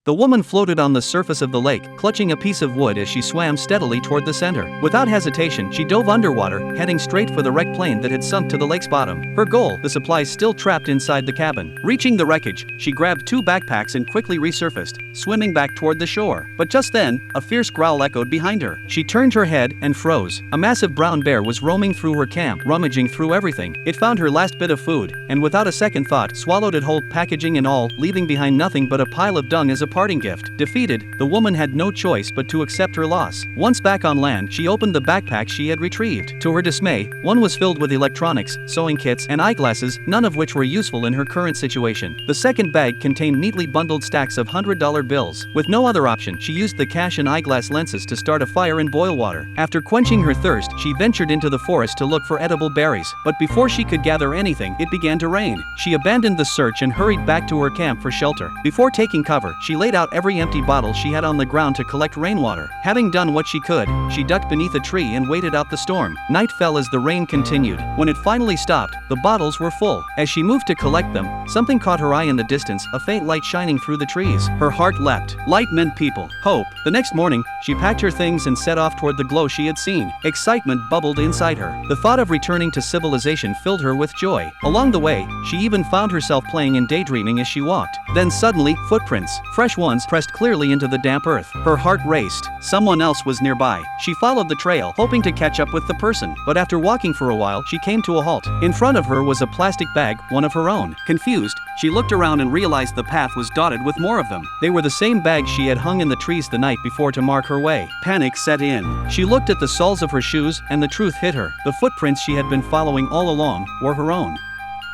The woman floated on the surface of the lake, clutching a piece of wood as she swam steadily toward the center. Without hesitation, she dove underwater, heading straight for the wrecked plane that had sunk to the lake's bottom. Her goal, the supplies still trapped inside the cabin. Reaching the wreckage, she grabbed 2 backpacks and quickly resurfaced, swimming back toward the shore. But just then, a fierce growl echoed behind her. She turned her head and froze. A massive brown bear was roaming through her camp, rummaging through everything. It found her last bit of food, and without a second thought, swallowed it whole, packaging and all, leaving behind nothing but a pile of dung as a parting gift. Defeated, the woman had no choice but to accept her loss. Once back on land, she opened the backpack she had retrieved. To her dismay, one was filled with electronics, sewing kits, and eyeglasses, none of which were useful in her current situation. The second bag contained neatly bundled stacks of $100 bills. With no other option, she used the cash and eyeglass lenses to start a fire and boil water. After quenching her thirst, she ventured into the forest to look for edible berries. But before she could gather anything, it began to rain. She abandoned the search and hurried back to her camp for shelter. Before taking cover, she laid out every empty bottle she had on the ground to collect rainwater. Having done what she could, she ducked beneath a tree and waited out the storm. Night fell as the rain continued. When it finally stopped, the bottles were full. As she moved to collect them, something caught her eye in the distance, a faint light shining through the trees. Her heart leapt. Light meant people, hope. The next morning, she packed her things and set off toward the glow she had seen. Excitement bubbled inside her. The thought of returning to civilization filled her with joy. Along the way, she even found herself playing and daydreaming as she walked. Then suddenly, footprints, fresh ones, pressed clearly into the damp earth. Her heart raced. Someone else was nearby. She followed the trail, hoping to catch up with the person. But after walking for a while, she came to a halt. In front of her was a plastic bag, one of her own. Confused, she looked around and realized the path was dotted with more of them. They were the same bags she had hung in the trees the night before to mark her way. Panic set in. She looked at the soles of her shoes, and the truth hit her. The footprints she had been following all along were her own.